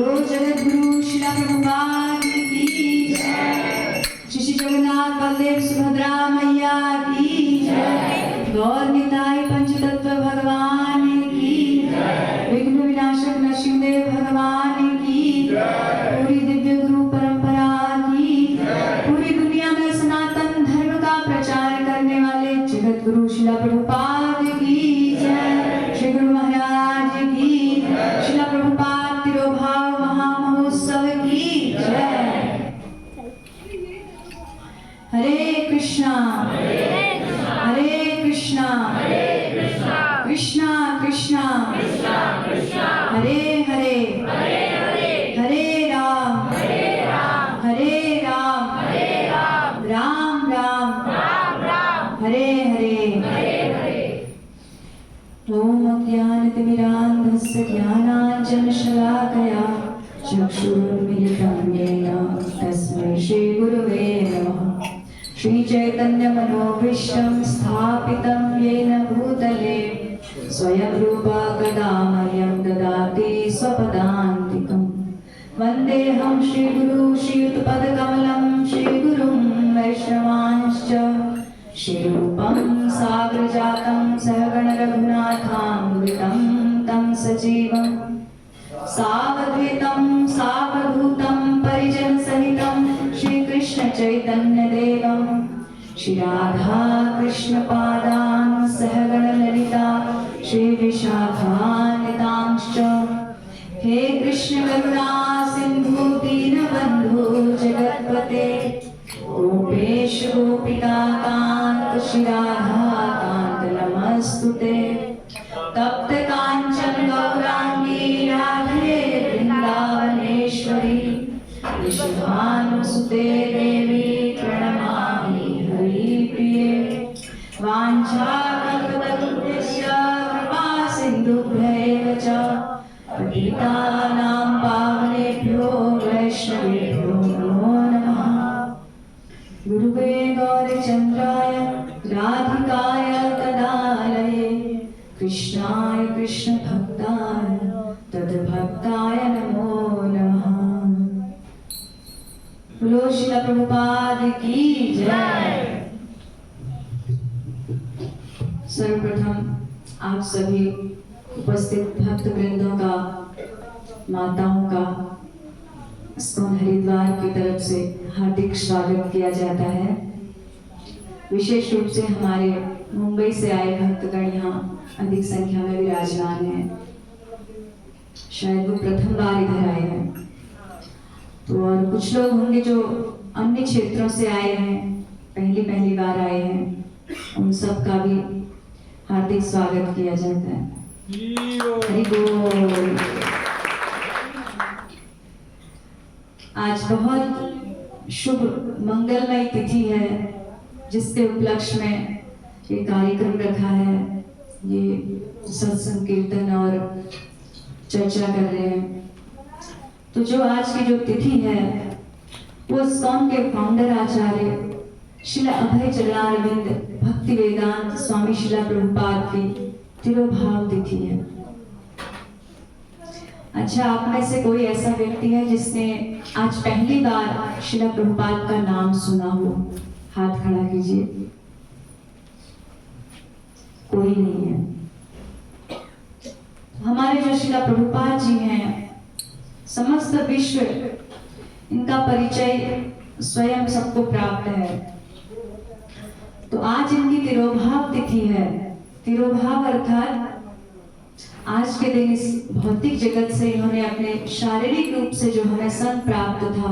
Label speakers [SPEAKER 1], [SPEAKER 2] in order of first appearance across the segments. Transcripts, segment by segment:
[SPEAKER 1] जगद्गुरु श्रीला प्रभुपाद की जय। श्री जगन्नाथ बलदेव सुभद्रा मैया की जय। गौर निताई पंचतत्व भगवान की जय। विघ्न विनाशक नरसिंहदेव भगवान की जय। पूरी दिव्य गुरु परंपरा की जय। पूरी दुनिया में सनातन धर्म का प्रचार करने वाले जगद्गुरु श्रीला प्रभुपाद की जय। श्री गुरु महाराज की जय। श्रीला प्रभुपाद तिरोभाव महामहोत्सव की जय। हरे कृष्णा हरे कृष्णा कृष्णा कृष्णा हरे हरे हरे राम राम राम हरे हरे। ओम अज्ञानतिमिरान्धस्य ज्ञानाञ्जनशलाकया चक्षुरुन्मीलितं येन तस्मै श्रीगुरुवे नमः। श्रीचैतन्यमनोभीष्टं स्थापितं येन भूतले स्वयं रूपा कदा मह्यं ददाति स्वपदान्तिकम्। वन्देऽहं श्रीगुरु श्रीयुतपदकमलं श्रीगुरुं वैष्णवांश्च श्रीरूपं साग्रजातं सहगण रघुनाथामृतं तं सजीवं सावधूतं सावधूतं परिजनसहितं श्रीकृष्ण चैतन्यदेवं श्रीराधा कृष्णपादान् सहगण ललिता श्रीविशाखान्वितांश्च। हे कृष्ण करुणा सिन्धु दीनबन्धु जगत्पते गोपेश गोपिकान्त श्रीराधाकान्त नमस्तुते। तप्त कांचन गौरांगी राधे वृंदावनेश्वरी विश्वानुसुते देवी प्रणमामि हरिप्रिये। वाञ्छाकल्पतरुभ्यश्च कृपा सिन्धुभ्यैव च पतितानां पावनेभ्यो वैष्णवेभ्यो नमो नमः। गुरुवे गौरचन्द्राय राधिकाय तदालये कृष्णाय कृष्णभक्ताय तद्भक्ताय नमो नमः। बोलो श्रीला प्रभुपाद की जय। सर्वप्रथम आप सभी उपस्थित भक्त वृंदों का, माताओं का इस्कॉन हरिद्वार की तरफ से हार्दिक स्वागत किया जाता है। विशेष रूप से हमारे मुंबई से आए भक्तगण यहाँ अधिक संख्या में विराजमान हैं। शायद वो प्रथम बार इधर आए हैं, तो और कुछ लोग होंगे जो अन्य क्षेत्रों से आए हैं, पहली बार आए हैं। उन सब का भी हार्दिक स्वागत किया जाता है। हरि बोल। आज बहुत शुभ मंगलमय तिथि है, जिसके उपलक्ष्य में ये कार्यक्रम रखा है। ये सत्संग कीर्तन और चर्चा कर रहे हैं। तो जो आज की जो तिथि है वो इस्कॉन के फाउंडर आचार्य श्रील अभय चरणारविंद भक्ति वेदांत स्वामी श्रीला प्रभुपाद की तिरोभाव तिथि है। अच्छा, आप में से कोई ऐसा व्यक्ति है जिसने आज पहली बार श्रीला प्रभुपाद का नाम सुना हो? हाथ खड़ा कीजिए। कोई नहीं है। हमारे जो श्रीला प्रभुपाद जी हैं, समस्त विश्व इनका परिचय स्वयं सबको प्राप्त है। तो आज इनकी तिरोभाव तिथि है। तिरोभाव अर्थात आज के दिन इस भौतिक जगत से इन्होंने अपने शारीरिक रूप से जो हमें संग प्राप्त था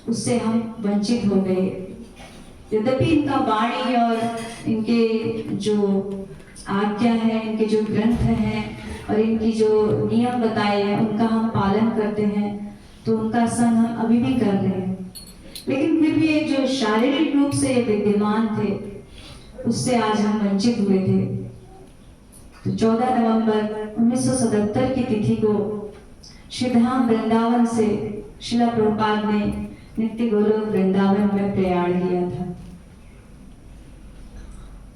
[SPEAKER 1] उससे हम वंचित हो गए। यद्यपि इनका वाणी और इनके जो आज्ञा है, इनके जो ग्रंथ हैं और इनकी जो नियम बताए हैं उनका हम पालन करते हैं, तो उनका संग हम अभी भी कर रहे हैं। लेकिन फिर भी एक जो शारीरिक रूप से विद्यमान थे उससे आज हम वंचित हुए थे। तो 14 नवंबर 1977 की तिथि को श्रीधाम वृंदावन से श्रीला प्रभुपाद ने नित्य गोलोक वृंदावन में प्रयाण किया था।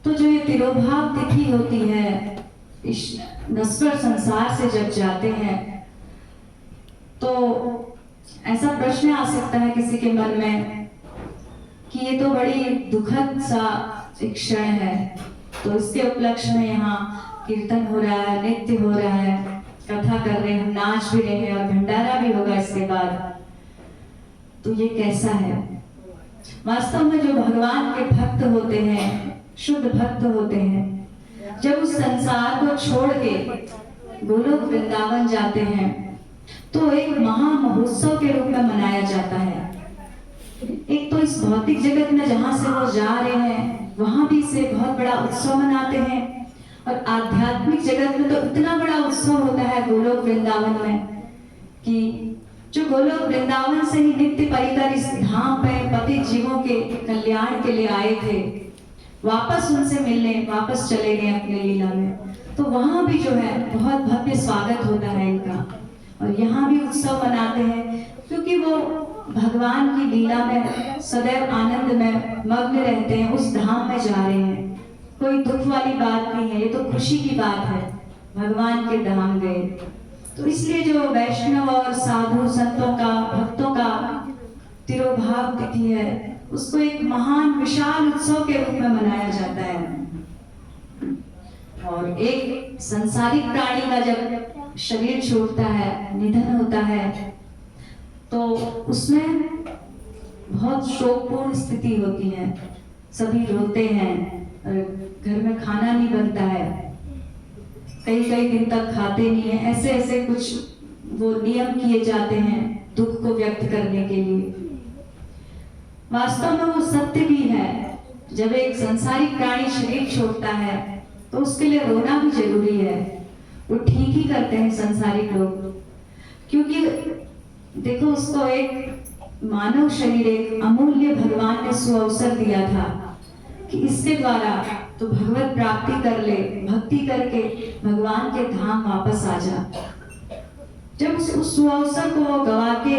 [SPEAKER 1] तो जो ये तिरोभाव तिथि होती है, इस नश्वर संसार से जब जाते हैं तो ऐसा प्रश्न आ सकता है किसी के मन में कि ये तो बड़ी दुखद सा एक क्षण है, तो इसके उपलक्ष्य में यहाँ कीर्तन हो रहा है, नृत्य हो रहा है, कथा कर रहे हैं, हम नाच भी रहे हैं और भंडारा भी होगा इसके बाद, तो ये कैसा है? वास्तव में जो भगवान के भक्त होते हैं, शुद्ध भक्त होते हैं, जब उस संसार को छोड़ के गोलोक वृंदावन जाते हैं तो एक महा महोत्सव के रूप में मनाया जाता है। एक तो इस भौतिक जगत में जहां से वो जा रहे हैं वहां भी इसे बहुत बड़ा उत्सव मनाते हैं, और आध्यात्मिक जगत में तो इतना बड़ा उत्सव होता है गोलोक वृंदावन में कि जो गोलोक वृंदावन से ही नित्य परिकर इस धाम पे पतित जीवों के कल्याण के लिए आए थे, वापस उनसे मिलने वापस चले गए अपने लीला में, तो वहां भी जो है बहुत भव्य स्वागत होता है इनका, और यहाँ भी उत्सव मनाते हैं क्योंकि वो भगवान की लीला में सदैव आनंद में मग्न रहते हैं, उस धाम में जा रहे हैं। कोई दुख वाली बात नहीं है, ये तो खुशी की बात है, भगवान के धाम गए। तो इसलिए जो वैष्णव और साधु संतों का, भक्तों का तिरोभाव तिथि है, उसको एक महान विशाल उत्सव के रूप में मनाया जाता है। और एक संसारिक प्राणी का जब शरीर छूटता है, निधन होता है, तो उसमें बहुत शोकपूर्ण स्थिति होती है, सभी रोते हैं, घर में खाना नहीं बनता है, कई कई दिन तक खाते नहीं है, ऐसे ऐसे कुछ वो नियम किए जाते हैं दुख को व्यक्त करने के लिए। वास्तव में वो सत्य भी है, जब एक संसारिक प्राणी शरीर छोड़ता है तो उसके लिए रोना भी जरूरी है। वो ठीक ही करते हैं संसारिक लोग, क्योंकि देखो उसको एक मानव शरीर, एक अमूल्य भगवान ने सुअवसर दिया था कि इसके द्वारा तो भगवत प्राप्ति कर ले, भक्ति करके भगवान के धाम वापस आ जा। जब उस सुअवसर को वो गवा के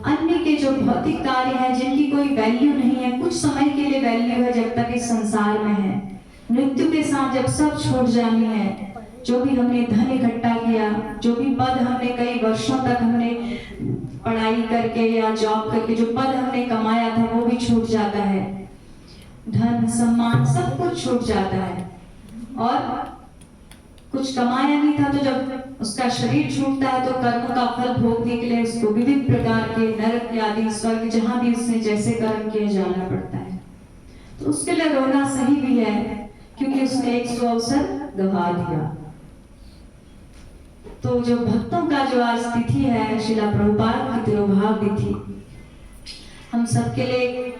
[SPEAKER 1] अन्य के जो भौतिक कार्य है जिनकी कोई वैल्यू नहीं है, कुछ समय के लिए वैल्यू है जब तक इस संसार में है, मृत्यु के साथ जब सब छोड़ जानी है, जो भी हमने धन इकट्ठा किया, जो भी पद हमने कई वर्षों तक हमने पढ़ाई करके या जॉब करके जो पद हमने कमाया था वो भी छूट जाता है, धन सम्मान सब कुछ छूट जाता है, और कुछ कमाया नहीं था तो जब उसका शरीर छूटता है तो कर्म का फल भोगने के लिए उसको विविध प्रकार के नरक आदि स्वर्ग जहां भी उसने जैसे कर्म किए जाना पड़ता है। तो उसके लिए रोना सही भी है क्योंकि उसने एक सुअवसर गवा दिया। तो जो भक्तों का जो आज तिथि है, श्रीला प्रभुपाद की तिरोभाव तिथि, हम सबके लिए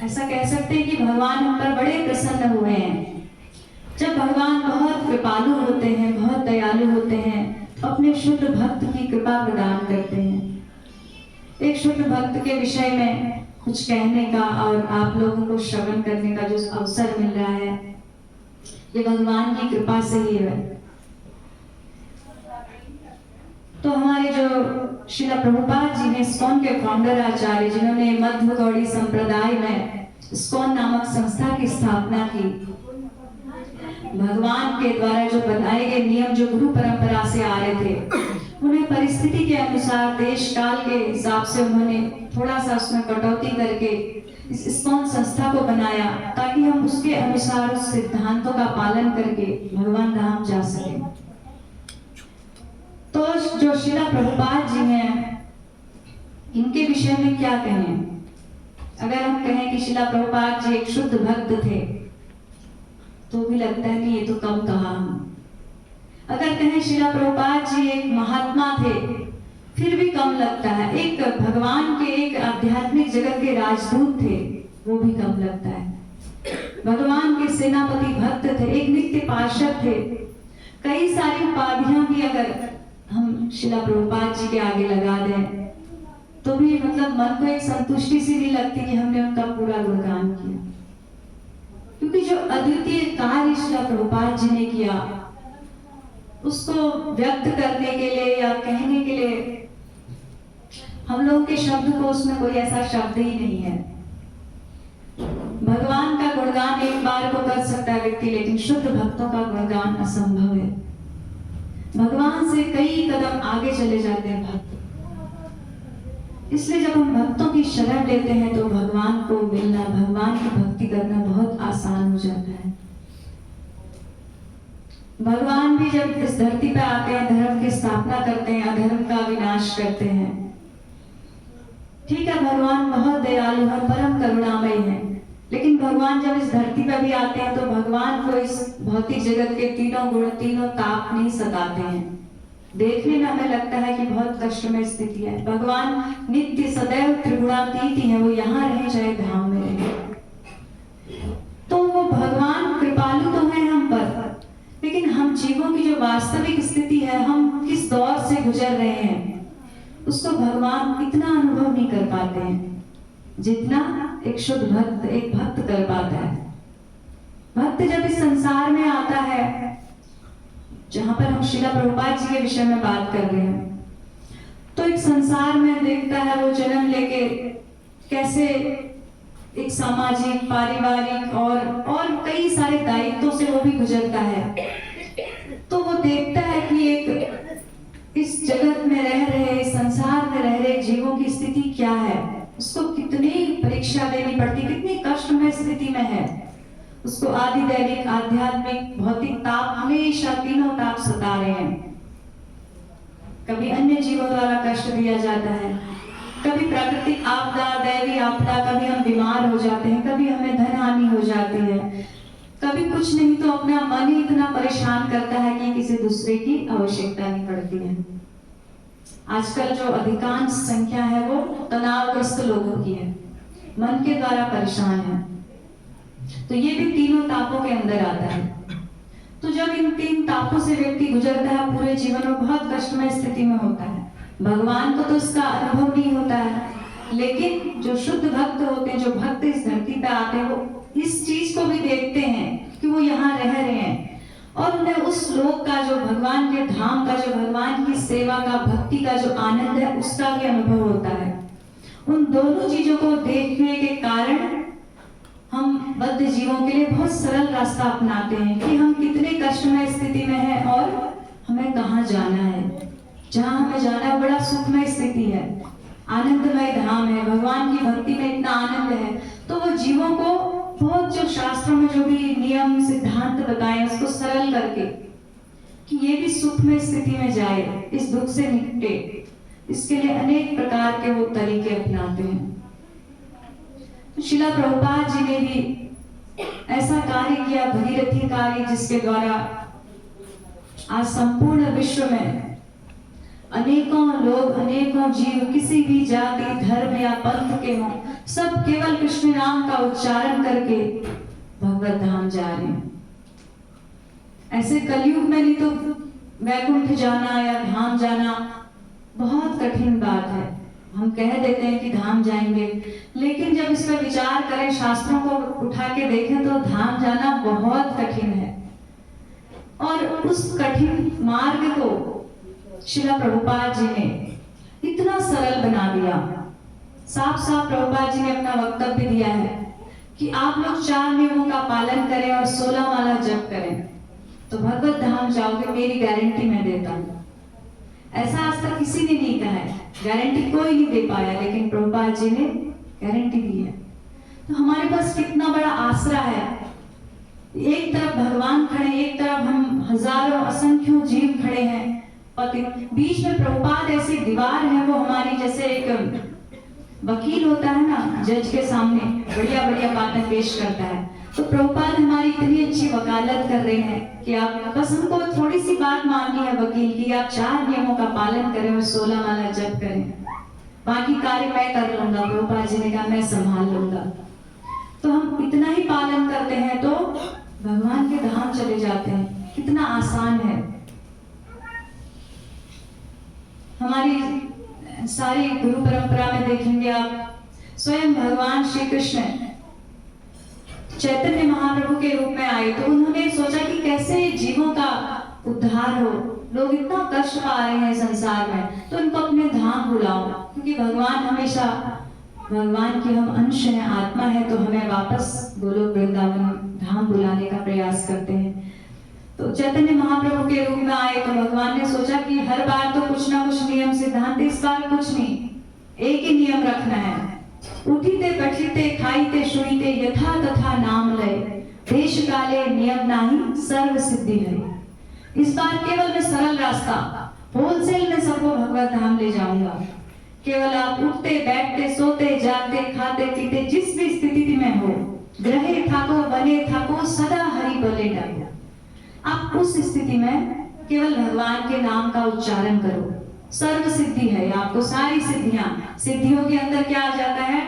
[SPEAKER 1] ऐसा कह सकते हैं कि भगवान हम पर बड़े प्रसन्न हुए हैं। जब भगवान बहुत कृपालु होते हैं, बहुत दयालु होते हैं, तो अपने शुद्ध भक्त की कृपा प्रदान करते हैं। एक शुद्ध भक्त के विषय में कुछ कहने का और आप लोगों को श्रवण करने का जो अवसर मिल रहा है, ये भगवान की कृपा से ही है। तो हमारे जो श्रीला प्रभुपाद जी ने, इस्कॉन के फाउंडर आचार्य, जिन्होंने मध्य गौड़ी संप्रदाय में इस्कॉन नामक संस्था की स्थापना की, भगवान के द्वारा जो बनाए गए नियम जो गुरु परंपरा से आ रहे थे, उन्हें परिस्थिति के अनुसार, देश काल के हिसाब से उन्होंने थोड़ा सा उसमें कटौती करके इस इस्कॉन संस्था को बनाया, ताकि हम उसके अनुसार उस सिद्धांतों का पालन करके भगवान धाम जा सके। तो जो श्रीला प्रभुपाद जी हैं, इनके विषय में क्या कहें? अगर हम कहें कि श्रीला प्रभुपाद जी एक शुद्ध भक्त थे तो भी लगता है कि ये तो कम कहा हम। अगर कहें श्रीला प्रभुपाद जी एक महात्मा थे, फिर भी कम लगता है। एक भगवान के, एक आध्यात्मिक जगत के राजदूत थे, वो भी कम लगता है। भगवान के सेनापति भक्त थे, एक नित्य पार्षद थे, कई सारी उपाधियां भी अगर हम श्रीला प्रभुपाद जी के आगे लगा दें तो भी मतलब मन को एक संतुष्टि सी नहीं लगती कि हमने उनका पूरा गुणगान किया, क्योंकि जो अद्वितीय कार्य श्रीला प्रभुपाद जी ने किया उसको व्यक्त करने के लिए या कहने के लिए हम लोग के शब्द को, उसमें कोई ऐसा शब्द ही नहीं है। भगवान का गुणगान एक बार को कर सकता है व्यक्ति, लेकिन शुद्ध भक्तों का गुणगान असंभव है। भगवान से कई कदम आगे चले जाते हैं भक्त, इसलिए जब हम भक्तों की शरण लेते हैं तो भगवान को मिलना, भगवान की भक्ति करना बहुत आसान हो जाता है। भगवान भी जब इस धरती पे आते हैं, धर्म की स्थापना करते हैं, अधर्म का विनाश करते हैं। ठीक है, भगवान बहुत दयालु है, परम करुणामय है, लेकिन भगवान जब इस धरती पे भी आते हैं तो भगवान को इस भौतिक जगत के तीनों गुण, तीनों ताप नहीं सताते हैं। देखने में हमें लगता है कि बहुत कष्टमय स्थिति है। भगवान नित्य सदैव त्रिगुणातीत है, वो यहाँ रहे चाहे धाम में रहे। तो वो भगवान कृपालु तो है हम पर, लेकिन हम जीवों की जो वास्तविक स्थिति है, हम किस दौर से गुजर रहे हैं, उसको भगवान इतना अनुभव नहीं कर पाते हैं जितना एक शुद्ध भक्त, एक भक्त कर पाता है। भक्त जब इस संसार में आता है, जहां पर हम श्रीला प्रभुपाद जी के विषय में बात कर रहे हैं, तो एक संसार में देखता है वो जन्म लेके कैसे एक सामाजिक, पारिवारिक और कई सारे दायित्वों से वो भी गुजरता है। तो वो देखता है कि एक इस जगत में रह रहे, संसार में रह रहे जीवों की स्थिति क्या है, उसको कितनी परीक्षा देनी पड़ती, कितनी कष्टमय स्थिति में है। उसको आदि दैविक, आध्यात्मिक, भौतिक ताप, हमेशा तीनों ताप सता रहे हैं। कभी अन्य जीवों द्वारा कष्ट दिया जाता है, कभी प्राकृतिक आपदा, दैवी आपदा, कभी हम बीमार हो जाते हैं, कभी हमें धन हानि हो जाती है, कभी कुछ नहीं तो अपना मन ही इतना परेशान करता है कि किसी दूसरे की आवश्यकता नहीं पड़ती है। आजकल जो अधिकांश संख्या है वो तनावग्रस्त लोगों की है, मन के द्वारा परेशान है। तो ये भी तीनों तापों के अंदर आता है। तो जब इन तीन तापों से व्यक्ति गुजरता है, पूरे जीवन में बहुत कष्टमय स्थिति में होता है। भगवान को तो इसका अनुभव नहीं होता है, लेकिन जो शुद्ध भक्त होते हैं, जो भक्त इस धरती पे आते हैं, वो इस चीज को भी देखते हैं कि वो यहाँ रह रहे हैं, और उन्हें उस लोक का, जो भगवान के धाम का, जो भगवान की सेवा का, भक्ति का जो आनंद है, उसका भी अनुभव होता है। उन दोनों चीजों को देखने के कारण हम बद्ध जीवों के लिए बहुत सरल रास्ता अपनाते हैं कि हम कितने कष्टमय स्थिति में हैं और हमें कहाँ जाना है। जहाँ हमें जाना है बड़ा सुखमय स्थिति है, आनंदमय धाम है, भगवान की भक्ति में इतना आनंद है। तो वो जीवों को बहुत, जो शास्त्रों में जो भी नियम सिद्धांत बताए, उसको सरल करके कि ये भी सुखमय स्थिति में जाए, इस दुख से निपटे, इसके लिए अनेक प्रकार के वो तरीके अपनाते हैं। तो श्रीला प्रभुपाद जी ने भी ऐसा कार्य किया, भगीरथी कार्य, जिसके द्वारा आज संपूर्ण विश्व में अनेकों लोग, अनेकों जीव, किसी भी जाति, धर्म या पंथ के हों, सब केवल कृष्ण नाम का उच्चारण करके भगवत धाम जा रहे हैं। ऐसे कलयुग में नहीं तो वैकुंठ जाना या धाम जाना बहुत कठिन बात है। हम कह देते हैं कि धाम जाएंगे, लेकिन जब इस पर विचार करें, शास्त्रों को उठा के देखें, तो धाम जाना बहुत कठिन है। और उस कठिन मार्ग को श्रीला प्रभुपाद जी ने इतना सरल बना दिया। साफ साफ प्रभुपाद जी ने अपना वक्तव्य दिया है कि आप लोग 4 नियमों का पालन करें और 16 माला जप करें तो भगवत धाम जाओगे, मेरी गारंटी मैं देता हूँ। ऐसा आज तक किसी ने नहीं कहा है, गारंटी कोई नहीं दे पाया, लेकिन प्रभुपाद जी ने गारंटी दी है। तो हमारे पास कितना बड़ा आसरा है। एक तरफ भगवान खड़े, एक तरफ हम हजारों असंख्यों जीव खड़े हैं, बीच में प्रभुपाद ऐसी दीवार है, वो हमारी जैसे एक वकील होता है ना, जज के सामने बढ़िया बढ़िया बातें पेश करता है, तो प्रभुपाद हमारी इतनी अच्छी वकालत कर रहे हैं कि आप बस हमको थोड़ी सी बात माननी है वकील की, आप 4 नियमों का पालन करें और 16 माला जप करें, बाकी कार्य मैं कर लूंगा। प्रभुपाद जी ने कहा मैं संभाल लूंगा। तो हम इतना ही पालन करते हैं तो भगवान के धाम चले जाते हैं। कितना आसान है। हमारी सारी गुरु परंपरा में देखेंगे आप, स्वयं भगवान श्री कृष्ण चैतन्य महाप्रभु के रूप में आए तो उन्होंने सोचा कि कैसे जीवों का उद्धार हो, लोग इतना कष्ट पा रहे हैं संसार में, तो इनको अपने धाम बुलाओ, क्योंकि भगवान हमेशा, भगवान की हम अंश हैं, आत्मा है, तो हमें वापस गोलोक वृंदावन धाम बुलाने का प्रयास करते हैं। तो चैतन्य महाप्रभु के रूप में आए तो भगवान ने सोचा कि हर बार तो कुछ ना कुछ नियम सिद्धांत, इस बार कुछ नहीं, एक ही नियम रखना है, उठिते बैठिते खाइते शुइते यथा तथा नाम लय, देश काले नियम नाही सर्व सिद्धि है। इस बार केवल मैं सरल रास्ता होलसेल में सबको भगवत धाम ले जाऊंगा। केवल आप उठते बैठते सोते जागते खाते पीते जिस भी स्थिति में हो, ग्रहे थाको बने थाको सदा हरि बोले डालो। आप उस स्थिति में केवल भगवान के नाम का उच्चारण करो, सर्व सिद्धि है। आपको सारी सिद्धियों के अंदर क्या आ जाता है?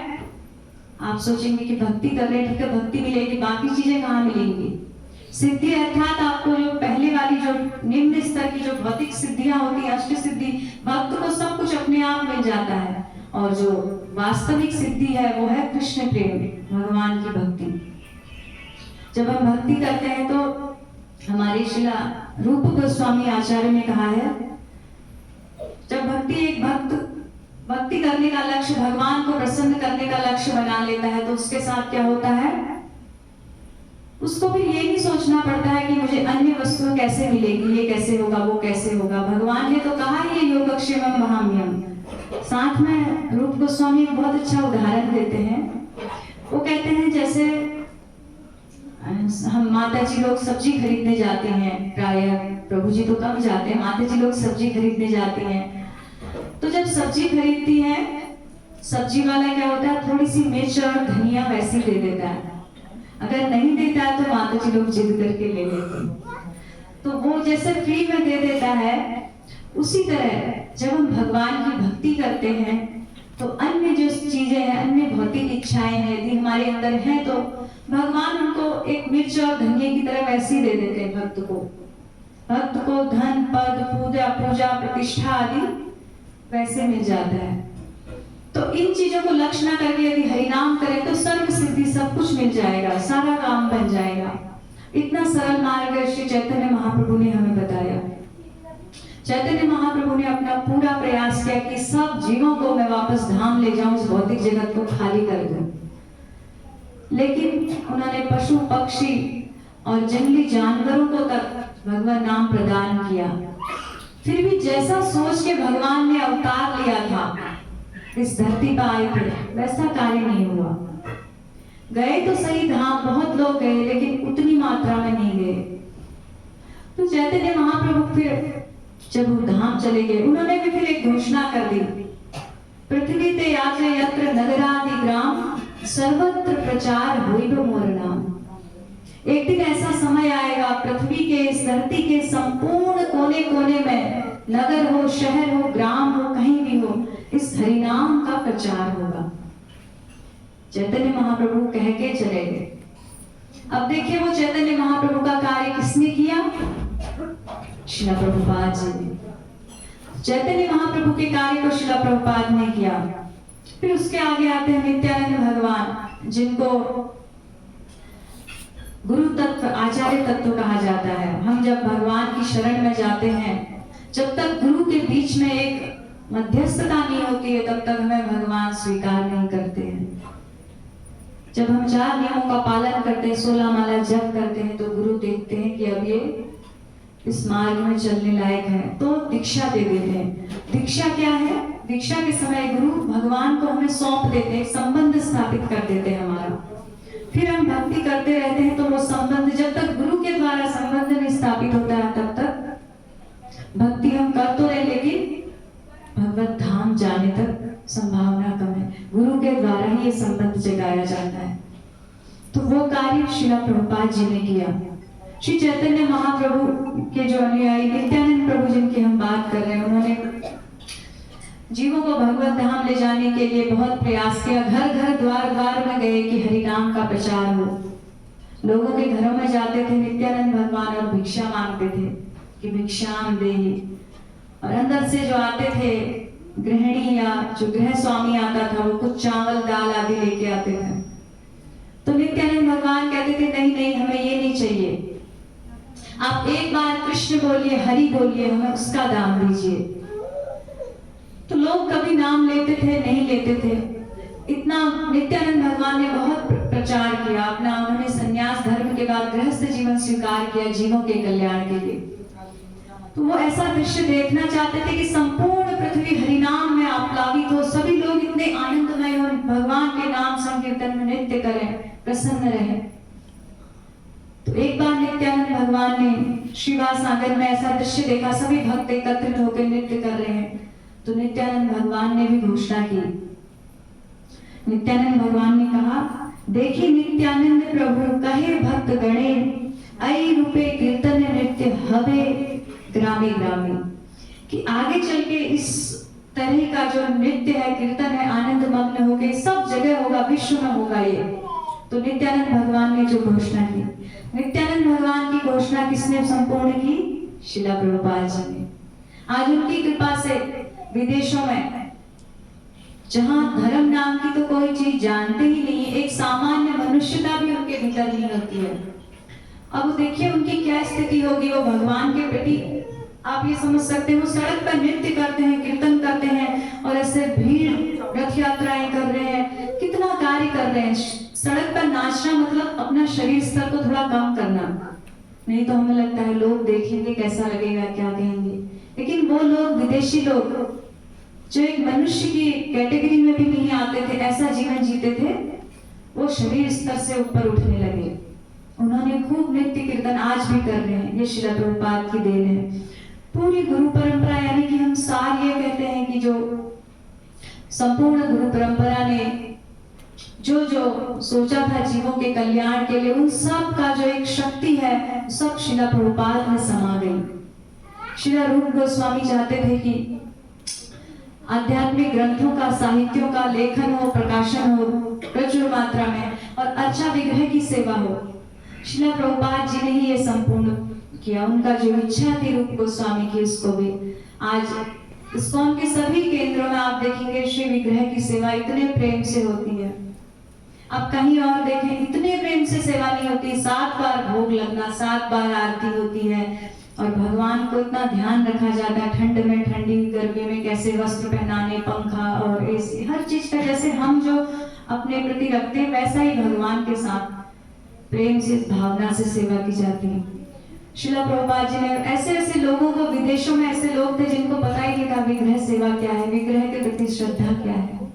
[SPEAKER 1] आप सोचेंगे कि भक्ति कर रहे, ठीक है भक्ति मिलेगी, बाकी चीजें कहाँ मिलेंगी? सिद्धि अर्थात आपको जो पहले वाली जो निम्न स्तर की जो भौतिक सिद्धियां होती है, अष्ट सिद्धि, भक्त को सब कुछ अपने आप मिल जाता है। और जो वास्तविक सिद्धि है वो है कृष्ण प्रेम, भगवान की भक्ति। जब हम भक्ति करते हैं तो हमारे शिला रूप गोस्वामी आचार्य ने कहा है, जब भक्ति करने का लक्ष्य भगवान को प्रसन्न करने का लक्ष्य बना लेता है तो उसके साथ क्या होता है? उसको भी ये नहीं सोचना पड़ता है कि मुझे अन्य वस्तुएं कैसे मिलेगी, ये कैसे होगा, वो कैसे होगा। भगवान ने तो कहा ही है योगक्षेमम महाम्यम। साथ में रूप गोस्वामी एक बहुत अच्छा उदाहरण देते हैं। वो कहते हैं जैसे हम माता जी लोग सब्जी खरीदने जाते हैं, प्रायः प्रभु जी तो कम जाते हैं, माता जी लोग सब्जी खरीदने जाती हैं। तो जब सब्जी खरीदती हैं, सब्जी वाला क्या होता है, थोड़ी सी मिर्च और धनिया वैसी दे देता है। अगर नहीं देता है तो माता जी लोग जिद करके ले लेते हैं। तो वो जैसे फ्री में दे देता है, उसी तरह जब हम भगवान की भक्ति करते हैं तो अन्य जो चीजें हैं, अन्य भौतिक इच्छाएं हैं, यदि हमारे अंदर हैं तो भगवान उनको एक मिर्च और धनिया की तरह वैसी दे देते हैं। भक्त को धन पद पूजा प्रतिष्ठा आदि वैसे मिल जाता है। तो इन चीजों को लक्ष्य ना करके यदि हरिनाम करें तो सर्व सिद्धि सब कुछ मिल जाएगा, सारा काम बन जाएगा। इतना सरल मार्ग श्री चैतन्य महाप्रभु ने हमें बताया। चैतन्य महाप्रभु ने अपना पूरा प्रयास किया कि सब जीवों को मैं वापस धाम ले जाऊं, इस भौतिक जगत को खाली कर दूं। लेकिन उन्होंने पशु पक्षी और जंगली जानवरों को तक भगवान नाम प्रदान किया। फिर भी जैसा सोच के भगवान ने अवतार लिया था, इस धरती पर आए थे, वैसा कार्य नहीं हुआ। गए तो सही धाम, बहुत लोग गए, लेकिन उतनी मात्रा में नहीं गए। तो चैतन्य महाप्रभु फिर जब वो धाम चले गए, उन्होंने भी फिर एक घोषणा कर दी, पृथ्वी ते याचे यत्र नगरादि ग्राम सर्वत्र प्रचार होइबो मोर नाम। एक दिन ऐसा समय आएगा, पृथ्वी के इस धरती के संपूर्ण कोने कोने में, नगर हो, शहर हो, ग्राम हो, कहीं भी हो, इस हरिनाम का प्रचार होगा। चैतन्य महाप्रभु कह के चले गए। अब देखिए वो चैतन्य महाप्रभु का कार्य किसने किया? श्रील प्रभुपाद जी ने। चैतन्य महाप्रभु के कार्य को श्रील प्रभुपाद ने किया। फिर उसके आगे आते हैं नित्यानंद भगवान, जिनको गुरु तत्व, आचार्य तत्व कहा जाता है। हम जब भगवान की शरण में जाते हैं, जब तक गुरु के बीच में एक मध्यस्थता नहीं होती है, तब तक हमें भगवान स्वीकार नहीं करते हैं। जब हम 4 नियमों का पालन करते हैं, 16 माला जप करते हैं, तो गुरु देखते हैं कि अब ये इस मार्ग में चलने लायक है, तो दीक्षा दे देते हैं। दीक्षा क्या है? दीक्षा के समय गुरु भगवान को हमें सौंप देते हैं, संबंध स्थापित कर देते हैं हमारा। फिर हम भक्ति करते रहते हैं, तो वो संबंध, जब तक गुरु के द्वारा संबंध नहीं स्थापित होता है, तब तक भक्ति हम कर तो रहे, लेकिन भगवत धाम जाने तक संभावना कम है। गुरु के द्वारा ही ये संबंध जगाया जाता है। तो वो कार्य श्रील प्रभुपाद जी ने किया। श्री चैतन्य महाप्रभु के जो अनुयायी नित्यानंद प्रभु जिनकी हम बात कर रहे हैं, उन्होंने जीवों को भगवत धाम ले जाने के लिए बहुत प्रयास किया। घर घर द्वार द्वार में गए कि हरि नाम का प्रचार हो। लोगों के घरों में जाते थे नित्यानंद भगवान और भिक्षा मांगते थे कि भिक्षाम देहि। और अंदर से जो आते थे गृहिणी या जो गृह स्वामी आता था, वो कुछ चावल दाल आदि लेके आते थे। तो नित्यानंद भगवान कहते थे नहीं नहीं, हमें ये नहीं चाहिए, आप एक बार कृष्ण बोलिए, हरि बोलिए, हमें उसका दाम दीजिए। तो लोग कभी नाम लेते थे, नहीं लेते थे। इतना नित्यानंद भगवान ने बहुत प्रचार किया अपना। उन्होंने संन्यास धर्म के बाद गृहस्थ जीवन स्वीकार किया जीवों के कल्याण के लिए। तो वो ऐसा दृश्य देखना चाहते थे कि संपूर्ण पृथ्वी हरिनाम में आप्लावित हो, सभी लोग इतने आनंदमय हो, भगवान के नाम संकीर्तन में नृत्य करें, प्रसन्न रहे। तो एक बार नित्यानंद भगवान ने श्रीवास सागर में ऐसा दृश्य देखा, सभी भक्त एकत्रित होकर नृत्य कर रहे हैं। तो नित्यानंद भगवान ने भी घोषणा की। नित्यानंद भगवान ने कहा, देखिए नित्यानंद प्रभु कहे भक्त गणे, आई रूपे कीर्तन नृत्य हवे ग्रामी ग्रामी। कि आगे चल के इस तरह का जो नृत्य है, कीर्तन है, आनंद मग्न होके सब जगह होगा, विश्व में होगा ये। तो नित्यानंद भगवान ने जो घोषणा की, नित्यानंद भगवान की घोषणा किसने संपूर्ण की? श्रील प्रभुपाद जी ने। आज उनकी कृपा से विदेशों में जहां धर्म नाम की तो कोई चीज जानते ही नहीं है, एक सामान्य मनुष्यता भी उनके भीतर नहीं होती है। अब देखिए उनकी क्या स्थिति होगी, वो भगवान के प्रति आप ये समझ सकते हैं, वो सड़क पर नृत्य करते हैं, कीर्तन करते हैं और ऐसे भीड़ रथ यात्राएं कर रहे हैं, कितना कार्य कर रहे हैं। सड़क पर नाचना मतलब अपना शरीर स्तर को थोड़ा कम करना, नहीं तो हमें लगता है लोग देखेंगे कैसा लगेगा, क्या कहेंगे। लेकिन वो लोग, विदेशी लोग जो एक मनुष्य की कैटेगरी में भी नहीं आते थे, ऐसा जीवन जीते थे, वो शरीर स्तर से ऊपर उठने लगे। उन्होंने खूब नृत्य कीर्तन आज भी कर रहे हैं। ये श्रील प्रभुपाद की देन है। पूरी गुरु परंपरा, यानी कि हम सार ये कहते हैं कि जो संपूर्ण गुरु परंपरा ने जो जो सोचा था जीवों के कल्याण के लिए, उन सब का जो एक शक्ति है, सब श्रील प्रभुपाद में समा गई। श्रील रूप गोस्वामी चाहते थे कि आध्यात्मिक ग्रंथों का, साहित्यों का लेखन हो, प्रकाशन हो प्रचुर मात्रा में, और अच्छा विग्रह की सेवा हो। श्रील प्रभुपाद जी ने ही ये संपूर्ण किया। उनका जो इच्छा थी रूप गोस्वामी की, उसको भी आज इस्कॉन के सभी केंद्रों में आप देखेंगे श्री विग्रह की सेवा इतने प्रेम से होती है। आप कहीं और देखें, इतने प्रेम से सेवा नहीं होती। 7 बार भोग लगना, 7 बार आरती होती है, और भगवान को इतना ध्यान रखा जाता है, ठंड में ठंडी, गर्मी में कैसे वस्त्र पहनाने, पंखा और एसी, हर चीज का जैसे हम जो अपने प्रति रखते हैं, वैसा ही भगवान के साथ प्रेम से, भावना से सेवा की जाती है। श्रील प्रभुपाद जी ने ऐसे ऐसे लोगों को, विदेशों में ऐसे लोग थे जिनको पता ही नहीं था विग्रह सेवा क्या है, विग्रह के प्रति श्रद्धा क्या है।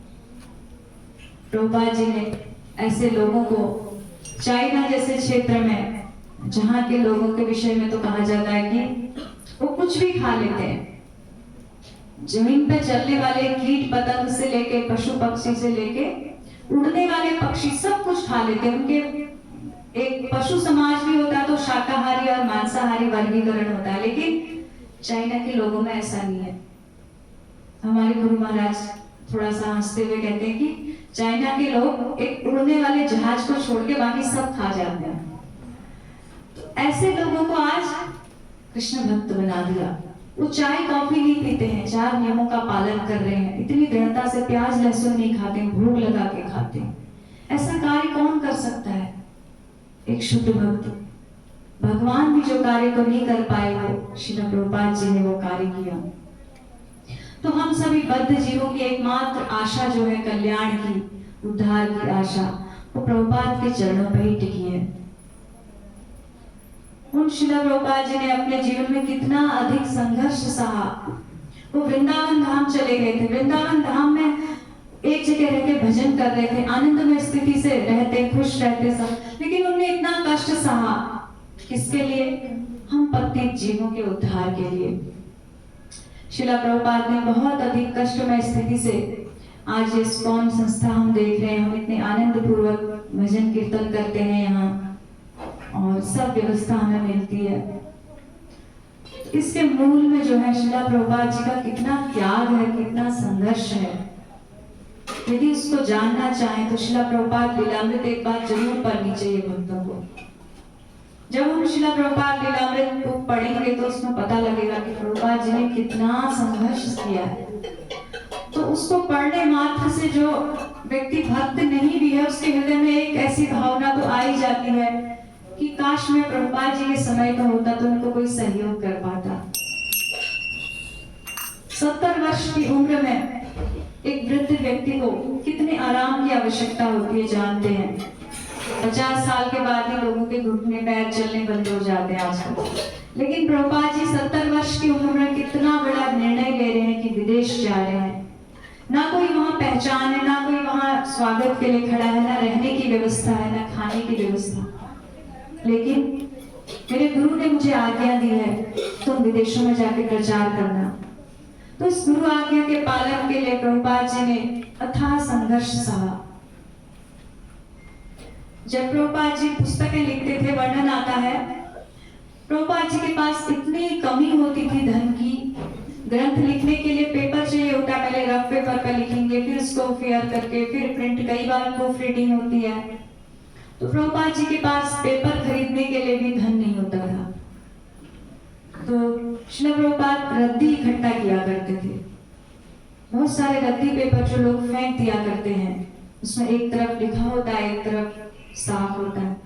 [SPEAKER 1] प्रभुपाद जी ने ऐसे लोगों को चाइना जैसे क्षेत्र में, जहां के लोगों के विषय में तो कहा जाता है कि वो कुछ भी खा लेते हैं, जमीन पर चलने वाले कीट पतंग से लेके पशु पक्षी से लेके उड़ने वाले पक्षी सब कुछ खा लेते हैं। उनके एक पशु समाज भी होता है तो शाकाहारी और मांसाहारी वर्गीकरण होता है, लेकिन चाइना के लोगों में ऐसा नहीं है। हमारे गुरु महाराज थोड़ा सा हंसते हुए कहते हैं कि चाइना के लोग एक उड़ने वाले जहाज को छोड़ के बाकी सब खा जाते हैं। तो ऐसे लोगों को आज कृष्ण भक्त बना दिया। वो चाय कॉफी नहीं पीते हैं, 4 नियमों का पालन कर रहे हैं, इतनी दृढ़ता से प्याज लहसुन नहीं खाते, भूख लगा के खाते हैं। ऐसा कार्य कौन कर सकता है? एक शुद्ध भक्त। भगवान भी जो कार्य को नहीं कर पाए, वो श्रील प्रभुपाद जी ने वो कार्य किया। तो हम सभी बद्ध जीवों की एकमात्र आशा जो है कल्याण की, उद्धार की आशा, वो प्रभुपाद के चरणों पर ही टिकी है। उन श्रील प्रभुपाद जी ने अपने जीवन में कितना अधिक संघर्ष सहा। वो वृंदावन धाम चले गए थे। वृंदावन धाम में एक जगह रह के भजन कर रहे थे, आनंदमय स्थिति से रहते, खुश रहते सब, लेकिन उन्होंने इतना कष्ट सहा। किसके लिए? हम पतित जीवों के उद्धार के लिए। श्रील प्रभुपाद ने बहुत अधिक कष्टमय स्थिति से आज ये इस्कॉन संस्था हम देख रहे हैं। हम इतने आनंद पूर्वक भजन कीर्तन करते हैं यहाँ, और सब व्यवस्था हमें मिलती है। इसके मूल में जो है श्रील प्रभुपाद जी का कितना त्याग है, कितना संघर्ष है। यदि उसको जानना चाहें तो श्रील प्रभुपाद लीलामृत एक बार जरूर पढ़नी चाहिए भक्तों को। जब हम श्रील प्रभुपाद लीलामृत बुक पढ़ेंगे तो उसमें पता लगेगा कि प्रभुपाद जी ने कितना संघर्ष किया है। तो उसको पढ़ने मात्र से जो व्यक्ति भक्त नहीं भी है, उसके हृदय में एक ऐसी भावना तो आ ही जाती है कि काश मैं प्रभुपाद जी के समय का होता तो उनको कोई सहयोग कर पाता। 70 वर्ष की उम्र में एक वृद्ध व्यक्ति को कितने आराम की आवश्यकता होती है जानते हैं। 50 साल के बाद ही लोगों के घुटने पैर चलने बंद हो जाते हैं आजकल। लेकिन प्रभुपाद जी 70 वर्ष की उम्र में कितना बड़ा निर्णय ले रहे हैं कि विदेश विदेश जा रहे हैं, ना कोई वहां पहचान है, ना कोई वहां स्वागत के लिए खड़ा है, ना रहने की व्यवस्था है, ना खाने की व्यवस्था। लेकिन मेरे गुरु ने मुझे आज्ञा दी है तुम विदेशों में जाके प्रचार करना। तो इस गुरु आज्ञा के पालन के लिए प्रभुपाद जी ने अथाह संघर्ष सहा। जब प्रभुपाद जी पुस्तकें लिखते थे, वर्णन आता है प्रभुपाद जी के पास इतनी कमी होती थी धन की, ग्रंथ लिखने के लिए पेपर चाहिए होता, पहले रफ पेपर पर लिखेंगे, फिर उसको फेयर करके फिर प्रिंट, कई बार प्रूफ रीडिंग होती है। तो प्रभुपाद जी के पास पेपर खरीदने के लिए भी धन नहीं होता था। तो श्रील प्रभुपाद रद्दी इकट्ठा किया करते थे। बहुत सारे रद्दी पेपर जो लोग फेंक दिया करते हैं, उसमें एक तरफ लिखा होता है, एक तरफ साफ होता है,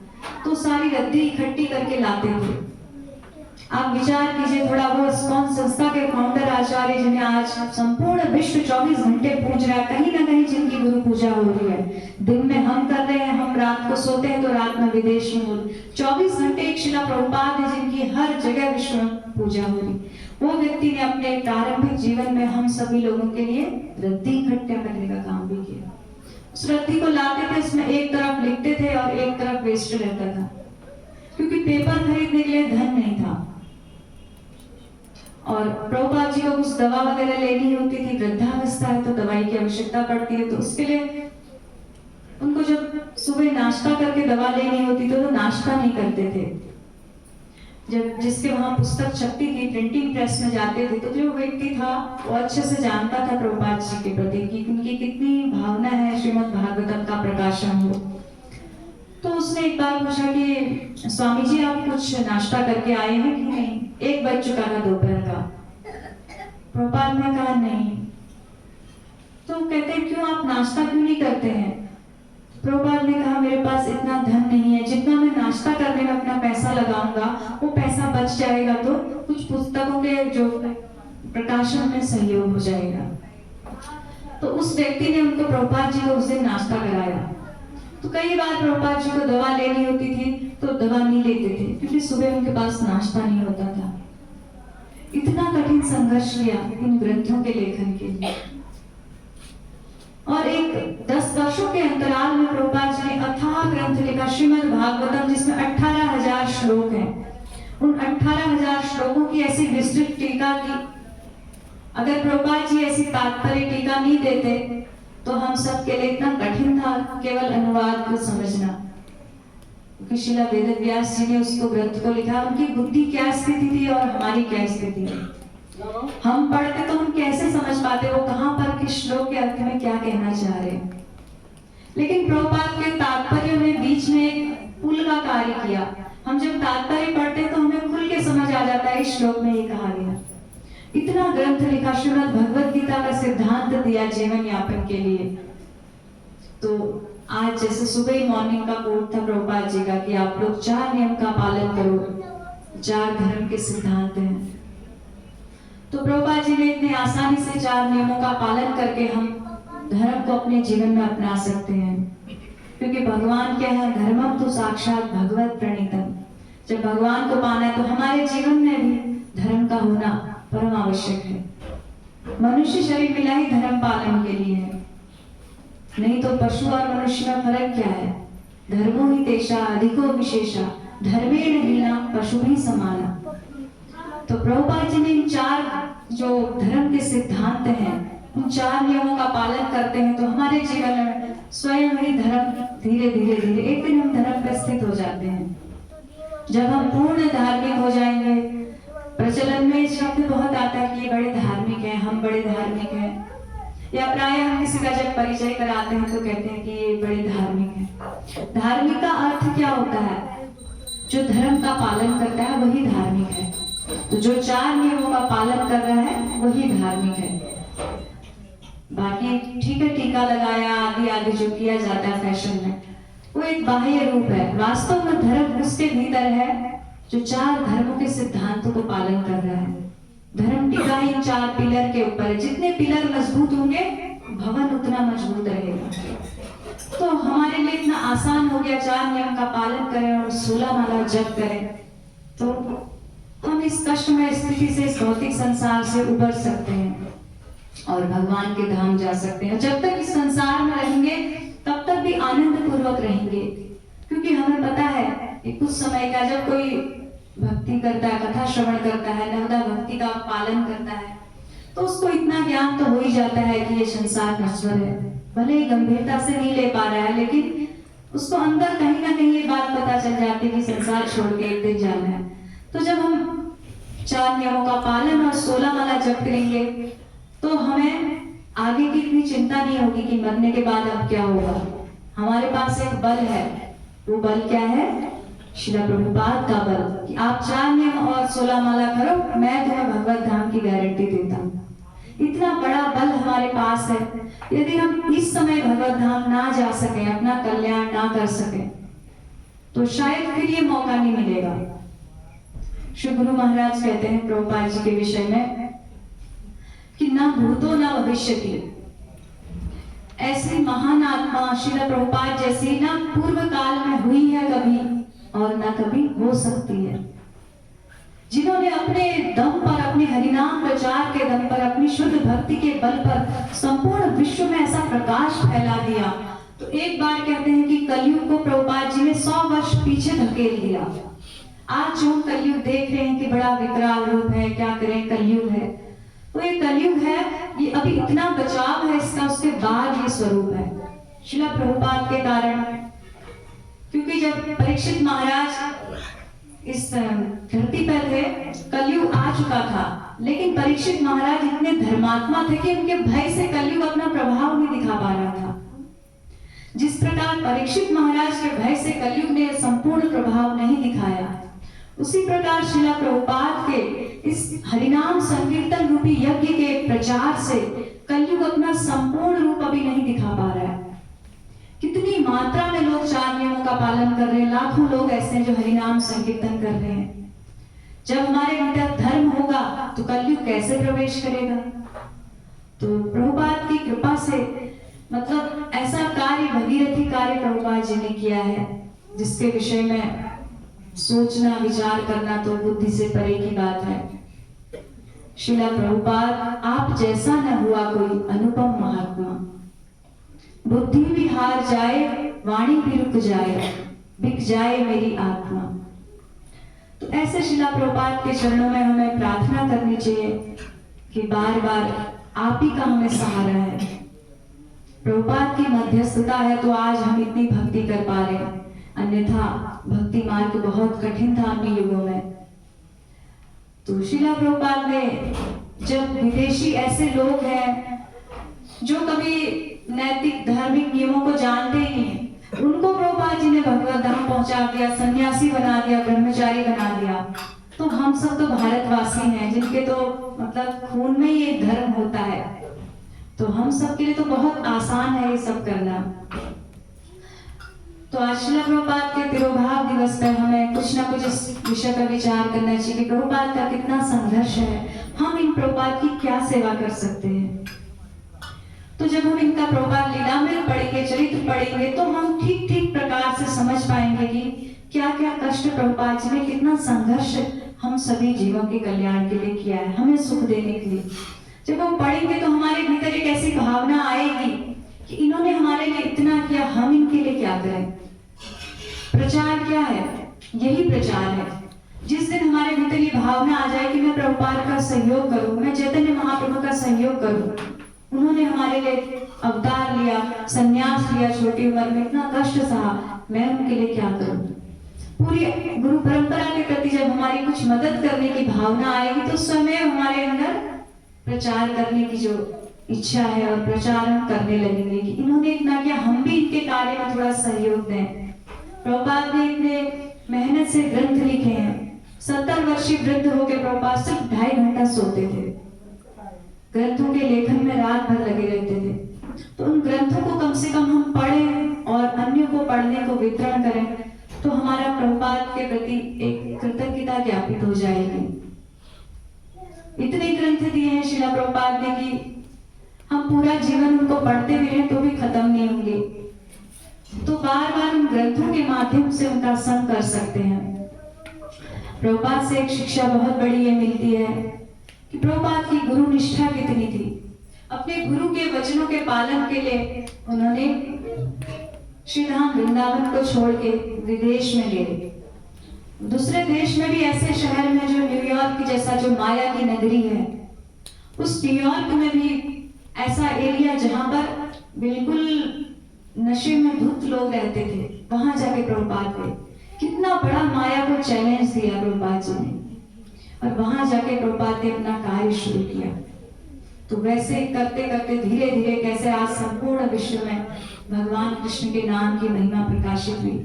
[SPEAKER 1] तो सारी रद्दी इकट्ठी करके लाते थे। आप विचार कीजिए थोड़ा, वो कौन संस्था के फाउंडर आचार्य जिन्हें आज संपूर्ण विश्व 24 घंटे पूज रहा है, कहीं ना कहीं जिनकी गुरु पूजा हो रही है। दिन में हम कर रहे हैं, हम रात को सोते हैं तो रात में विदेश में हो, 24 घंटे एक शिला प्रभुपाद है जिनकी हर जगह विश्व में पूजा हो रही। वो व्यक्ति ने अपने प्रारंभिक जीवन में हम सभी लोगों के लिए रद्दी इकट्ठा करने का काम भी किया। उस रद्दी को लाते थे, उसमें एक तरफ लिखते थे और एक तरफ वेस्ट रहता था, क्योंकि पेपर खरीदने के लिए धन नहीं था। और प्रभुपाद जी को कुछ दवा वगैरह लेनी होती थी, वृद्धावस्था है तो दवाई की आवश्यकता पड़ती है, तो उसके लिए उनको जब सुबह नाश्ता करके दवा लेनी होती तो वो नाश्ता नहीं करते थे। जब जिसके वहां पुस्तक छपती थी, प्रिंटिंग प्रेस में जाते थे, तो जो व्यक्ति था वो अच्छे से जानता था प्रभुपाद जी के प्रति कि उनकी कितनी भावना है श्रीमद् भागवतम का प्रकाशन हो। तो उसने एक बार पूछा कि स्वामी जी आप कुछ नाश्ता करके आए हैं कि नहीं? 1 बज चुका था दोपहर का। प्रभुपाद ने कहा नहीं। तो कहते क्यों, आप नाश्ता क्यों नहीं करते हैं? प्रभुपाद ने कहा मेरे पास इतना धन नहीं है, जितना मैं नाश्ता करने में अपना पैसा लगाऊंगा वो पैसा बच जाएगा तो कुछ पुस्तकों के जो प्रकाशन में सहयोग हो जाएगा। तो उस व्यक्ति ने उनको प्रभुपाद जी को उस दिन नाश्ता कराया। तो कई बार प्रभुपाद जी को दवा लेनी होती थी तो दवा नहीं लेते थे, क्योंकि सुबह उनके पास नाश्ता नहीं होता था। इतना कठिन संघर्ष किया इन ग्रंथों के लेखन के लिए। और एक 10 वर्षों के अंतराल में प्रभुपाद जी ने अथाह ग्रंथ लिखा श्रीमद् भागवतम, जिसमें 18,000 श्लोक हैं। उन 18,000 श्लोकों की ऐसी विस्तृत टीका की, अगर प्रभुपाद जी ऐसी तात्पर्य टीका नहीं देते तो हम सब के लिए इतना कठिन था केवल अनुवाद को समझना। क्योंकि श्रील वेदव्यास जी ने उसको ग्रंथ को लिखा, उनकी बुद्धि क्या स्थिति थी और हमारी क्या स्थिति है। हम पढ़ते तो हम कैसे समझ पाते वो कहां पर किस श्लोक के अर्थ में क्या कहना चाह रहे हैं। लेकिन प्रभुपाद के तात्पर्य ने बीच में एक पुल का कार्य किया। हम जब तात्पर्य पढ़ते तो हमें खुल के समझ आ जाता है इस श्लोक में ये कहा गया। इतना ग्रंथ लिखा, श्रीमद् भगवद गीता का सिद्धांत दिया जीवन यापन के लिए। तो आज जैसे सुबह ही मॉर्निंग का कोट था प्रभुपाद जी का कि आप लोग 4 नियम का पालन करो, 4 धर्म के सिद्धांत हैं। तो प्रभुपाद जी ने इतने आसानी से 4 नियमों का पालन करके हम धर्म को अपने जीवन में अपना सकते हैं। क्योंकि भगवान क्या है, धर्मम तो साक्षात भगवत प्रणीतम। जब भगवान को पाना है तो हमारे जीवन में भी धर्म का होना परम आवश्यक है। मनुष्य शरीर मिला ही धर्म पालन के लिए है, नहीं तो पशु और मनुष्य में फर्क क्या है? धर्मो ही तेषा अधिको विशेषा धर्मेण हीना पशु भी समाना। तो प्रभुपाद जी ने इन 4 जो धर्म के सिद्धांत हैं, उन 4 नियमों का पालन करते हैं तो हमारे जीवन में स्वयं ही धर्म धीरे धीरे धीरे एक दिन हम धर्म पर स्थित हो जाते हैं। जब हम पूर्ण धार्मिक हो जाएंगे, प्रचलन में शब्द बहुत आता है कि ये बड़े धार्मिक हैं, हम बड़े धार्मिक हैं, या प्राय हम किसी का जब परिचय कराते हैं तो कहते हैं कि ये बड़े धार्मिक हैं। धार्मिक का अर्थ क्या होता है? जो धर्म का पालन करता है वही धार्मिक है। तो जो 4 नियमों का पालन कर रहा है वही धार्मिक है। बाकी ठीक है, टीका लगाया आदि आदि जो किया जाता है फैशन में, वो एक बाह्य रूप है। वास्तव में धर्म उसके भीतर है जो 4 धर्मों के सिद्धांतों को पालन कर रहा है। धर्म टिका इन 4 पिलर के ऊपर है। जितने पिलर मजबूत होंगे भवन उतना मजबूत रहेगा। तो हमारे लिए इतना आसान हो गया, 4 नियम का पालन करें और 16 माला जप करें तो हम इस कष्टमय स्थिति से, इस भौतिक संसार से उबर सकते हैं। और भगवान के धाम जा सकते हैं। जब तक इस संसार में रहेंगे तब तक भी आनंद पूर्वक रहेंगे, क्योंकि हमें पता है कि कुछ समय का जब कोई भक्ति करता है, कथा श्रवण करता है, नवदा भक्ति का पालन करता है, तो उसको इतना ज्ञान तो हो ही जाता है कि ये संसार नश्वर है। भले ही गंभीरता से नहीं ले पा रहा है, लेकिन उसको अंदर कहीं ना कहीं ये बात पता चल जाती है कि संसार छोड़ के एक दिन जाना है। तो जब हम 4 नियमों का पालन और 16 माला जप करेंगे तो हमें आगे की इतनी चिंता नहीं होगी कि मरने के बाद अब क्या होगा। हमारे पास एक बल है, वो बल क्या है? श्रील प्रभुपाद का बल, कि आप 4 नियम और 16 माला करो, मैं तुम्हें भगवत धाम की गारंटी देता हूँ। इतना बड़ा बल हमारे पास है। यदि हम इस समय भगवत धाम ना जा सके, अपना कल्याण ना कर सके, तो शायद फिर ये मौका नहीं मिलेगा। श्री गुरु महाराज कहते हैं प्रभुपाद जी के विषय में कि ना भूतो ना भविष्यति, ऐसी महान आत्मा श्रील प्रभुपाद जैसी ना पूर्व काल में हुई है कभी और ना कभी हो सकती है, जिन्होंने अपने दम पर, अपने हरिनाम प्रचार के दम पर, अपनी शुद्ध भक्ति के बल पर संपूर्ण विश्व में ऐसा प्रकाश फैला दिया। तो एक बार कहते हैं कि कलयुग को प्रभुपाद जी ने 100 वर्ष पीछे धकेल दिया। आज जो हम कलयुग देख रहे हैं कि बड़ा विकराल रूप है, क्या करें, कलयुग है, तो ये कलयुग है, ये अभी इतना बचाव है इसका, उसके बाद ये स्वरूप है श्रील प्रभुपाद के कारण। क्योंकि जब परीक्षित महाराज इस धरती पर थे, कलयुग आ चुका था, लेकिन परीक्षित महाराज इतने धर्मात्मा थे कि उनके भय से कलयुग अपना प्रभाव नहीं दिखा पा रहा था। जिस प्रकार परीक्षित महाराज के भय से कलयुग ने संपूर्ण प्रभाव नहीं दिखाया, उसी प्रकार श्रील प्रभुपाद के इस हरिनाम संकीर्तन रूपी यज्ञ के प्रचार से कलयुग अपना संपूर्ण रूप अभी नहीं दिखा पा रहा है। कितनी मात्रा में लोग 4 नियमों का पालन कर रहे हैं, लाखों लोग ऐसे हैं जो हरिनाम संकीर्तन कर रहे हैं। जब हमारे भीतर धर्म होगा तो कलयुग कैसे प्रवेश करेगा? तो प्रभुपाद की कृपा से, मतलब ऐसा कार्य, भगीरथी कार्य प्रभुपाद जी ने किया है, जिसके विषय में सोचना, विचार करना तो बुद्धि से परे की बात है। श्रील प्रभुपाद आप जैसा न हुआ कोई अनुपम महात्मा, बुद्धि भी हार जाए, वाणी भी रुक जाए, बिक जाए मेरी आत्मा। तो ऐसे श्रील प्रभुपाद के चरणों में हमें प्रार्थना करनी चाहिए कि बार बार आप ही का हमें सहारा है। प्रभुपाद की मध्यस्थता है तो आज हम इतनी भक्ति कर पा रहे हैं, अन्यथा भक्ति मार्ग बहुत कठिन था अपने युगों में। तो श्रील प्रभुपाद ने, जब विदेशी ऐसे लोग हैं जो कभी नैतिक धार्मिक नियमों को जानते ही नहीं, उनको प्रभुपाद जी ने भगवत धाम पहुंचा दिया, सन्यासी बना दिया, ब्रह्मचारी बना दिया। तो हम सब तो भारतवासी हैं, जिनके तो मतलब खून में ही एक धर्म होता है, तो हम सब के लिए तो बहुत आसान है ये सब करना। तो आज श्रील प्रभुपाद के तिरोभाव दिवस पर हमें कुछ ना कुछ इस विषय पर विचार करना चाहिए कि प्रभुपाद का कितना संघर्ष है, हम इन प्रभुपाद की क्या सेवा कर सकते हैं। तो जब हम इनका प्रभुपाद लीलामृत पढ़ेंगे, चरित्र पढ़ेंगे, तो हम ठीक ठीक प्रकार से समझ पाएंगे कि क्या क्या कष्ट प्रभुपाद जी ने, कितना संघर्ष हम सभी जीवों के कल्याण के लिए किया है, हमें सुख देने के लिए। जब हम पढ़ेंगे तो हमारे भीतर एक ऐसी भावना आएगी कि इन्होंने हमारे लिए इतना किया, हम इनके लिए क्या करें। प्रचार क्या है? यही प्रचार है। जिस दिन हमारे भीतर ये भावना आ जाए कि मैं प्रभुपाद का सहयोग करूं, मैं चैतन्य महाप्रभु का सहयोग करूं, उन्होंने हमारे लिए अवतार लिया, संन्यास लिया, छोटी उम्र में इतना कष्ट सहा, मैं उनके लिए क्या करूं। पूरी गुरु परंपरा के प्रति जब हमारी कुछ मदद करने की भावना आएगी तो स्वयं हमारे अंदर प्रचार करने की जो इच्छा है और प्रचार हम करने लगेंगे कि इन्होंने इतना किया, हम भी इनके कार्य में थोड़ा सहयोग दें। प्रभुपाद ने इतने मेहनत से ग्रंथ लिखे हैं। 70 वर्षीय वृद्ध होकर प्रभुपाद सिर्फ 2.5 घंटा सोते थे, ग्रंथों के लेखन में रात भर लगे रहते थे। तो उन ग्रंथों को कम से कम हम पढ़ें और अन्यों को पढ़ने को वितरण करें, तो हमारा प्रभुपाद के प्रति एक कृतज्ञता ज्ञापित हो जाएगी। इतने ग्रंथ दिए हैं श्रील प्रभुपाद ने कि हम पूरा जीवन उनको पढ़ते भी रहे तो भी खत्म नहीं होंगे। तो बार बार उन ग्रंथों के माध्यम से उनका संग कर सकते हैं। प्रभुपाद से एक शिक्षा बहुत बड़ी ये मिलती है कि प्रभुपाद की गुरु निष्ठा कितनी थी। अपने गुरु के वचनों के पालन के लिए उन्होंने श्री धाम वृंदावन को छोड़ के विदेश में गए। दूसरे देश में भी ऐसे शहर में जो न्यूयॉर्क की जैसा जो माया की नगरी है, उस न्यूयॉर्क में भी ऐसा एरिया जहां पर बिल्कुल नशे में धुत लोग रहते थे, वहां जाके प्रभुपाद गए। कितना बड़ा माया को चैलेंज दिया प्रभुपाद जी ने, और वहां जाके प्रभुपाद ने अपना कार्य शुरू किया। तो वैसे करते करते धीरे धीरे कैसे आज संपूर्ण विश्व में भगवान कृष्ण के नाम की महिमा प्रकाशित हुई।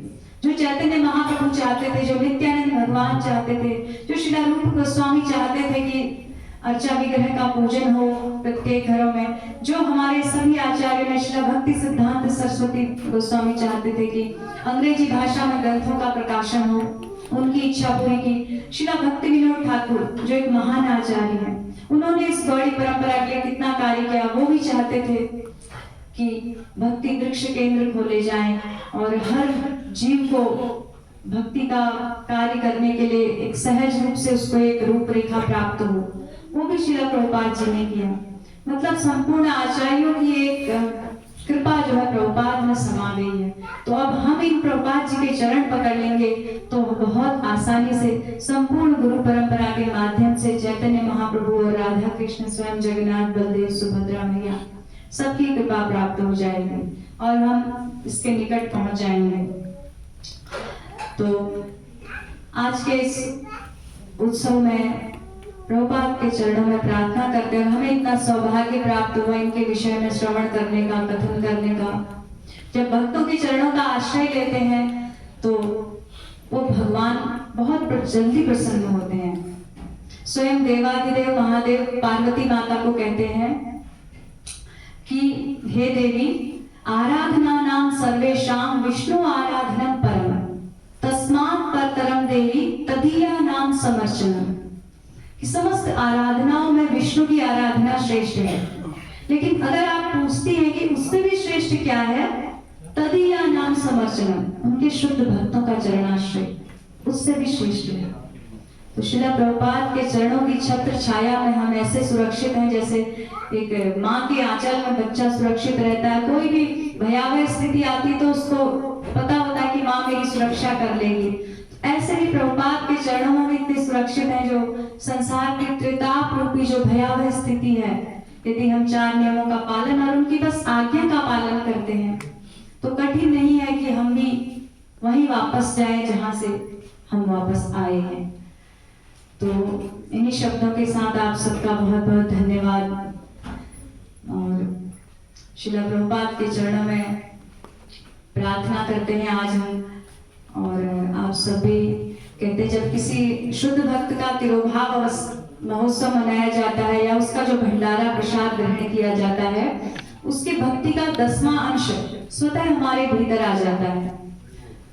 [SPEAKER 1] जो चैतन्य महाप्रभु चाहते थे, जो नित्यानंद भगवान चाहते थे, जो श्री रूप गोस्वामी चाहते थे कि अर्चा विग्रह का पूजन हो प्रत्येक घरों में, जो हमारे सभी आचार्य में श्री भक्ति सिद्धांत सरस्वती गोस्वामी चाहते थे कि अंग्रेजी भाषा में ग्रंथों का प्रकाशन हो, उनकी इच्छा पूरी की। श्री भक्ति विनोद ठाकुर जो एक महान आचार्य है, उन्होंने इस गौड़ी परंपरा के लिए कितना कार्य किया। वो भी चाहते थे कि भक्ति वृक्ष केंद्र खोले जाएं और हर जीव को भक्ति का कार्य करने के लिए एक सहज रूप से उसको एक रूपरेखा प्राप्त हो। वो भी श्रील प्रभुपाद जी ने किया। मतलब संपूर्ण आचार्यों की एक कृपा जो है प्रभुपाद में समा गई है। तो अब हम इन प्रभुपाद जी के चरण पकड़ लेंगे तो बहुत आसानी से संपूर्ण गुरु परंपरा के माध्यम से चैतन्य महाप्रभु और राधा कृष्ण स्वयं जगन्नाथ बलदेव सुभद्रा मैया सबकी कृपा प्राप्त हो जाएगी और हम इसके निकट पहुंच जाएंगे। तो आज के इस उत्सव में प्रभुपाद के चरणों में प्रार्थना करते हैं। हमें इतना सौभाग्य प्राप्त हुआ इनके विषय में श्रवण करने का, कथन करने का। जब भक्तों के चरणों का आश्रय लेते हैं तो वो भगवान बहुत जल्दी प्रसन्न होते हैं। स्वयं देवादिदेव महादेव पार्वती माता को कहते हैं कि हे देवी, आराधना नाम सर्वेशाम विष्णु आराधनम परम तस्मात् परतरम देवी तदीया नाम समर्चनम। कि समस्त आराधनाओं में विष्णु की आराधना श्रेष्ठ है, लेकिन अगर आप पूछती हैं कि उससे भी श्रेष्ठ क्या है, तदीया नाम समर्चनम, उनके शुद्ध भक्तों का चरणाश्रय उससे भी श्रेष्ठ है। तो श्रील प्रभुपाद के चरणों की छत्र छाया में हम ऐसे सुरक्षित हैं जैसे एक माँ के आंचल में बच्चा सुरक्षित रहता है। कोई भी भयावह स्थिति आती तो उसको पता होता है कि माँ मेरी सुरक्षा कर लेगी। ऐसे ही प्रभुपाद के चरणों में इतने सुरक्षित हैं जो संसार की त्रिताप रूपी जो भयावह स्थिति है, यदि हम 4 नियमों का पालन और उनकी बस आज्ञा का पालन करते हैं तो कठिन नहीं है कि हम भी वहीं वापस जाएं जहां से हम वापस आए हैं। तो इन्हीं शब्दों के साथ आप सबका बहुत बहुत धन्यवाद और श्रील प्रभुपाद के चरणों में प्रार्थना करते हैं आज हम। और आप सभी कहते जब किसी शुद्ध भक्त का तिरोभाव महोत्सव मनाया जाता है या उसका जो भंडारा प्रसाद ग्रहण किया जाता है, उसकी भक्ति का 10वां अंश स्वतः हमारे भीतर आ जाता है।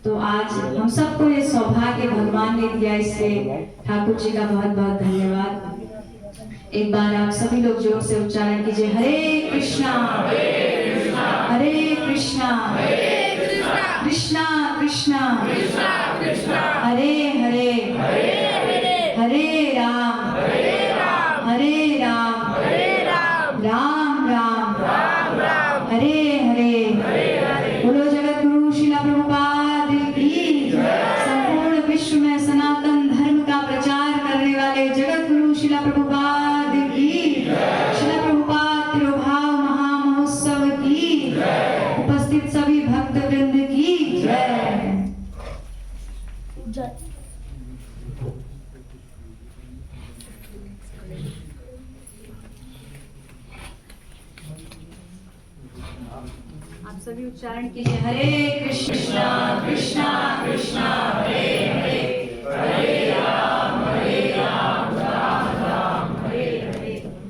[SPEAKER 1] तो आज हम सबको ये सौभाग्य भगवान ने दिया, इसलिए ठाकुर जी का बहुत बहुत धन्यवाद। एक बार आप सभी लोग जोर से उच्चारण कीजिए, हरे कृष्णा हरे कृष्णा कृष्णा कृष्णा हरे हरे हरे राम राम राम हरे हरे। बोलो जगत गुरु श्रील प्रभुपाद की। संपूर्ण विश्व में सनातन धर्म का प्रचार करने वाले जगत गुरु श्रील प्रभुपाद की। श्रील प्रभुपाद तिरुभाव महामहोत्सव की। उपस्थित सभी भक्त वृंद की जय। आप सभी उच्चारण कीजिए, हरे कृष्णा कृष्णा कृष्णा हरे हरे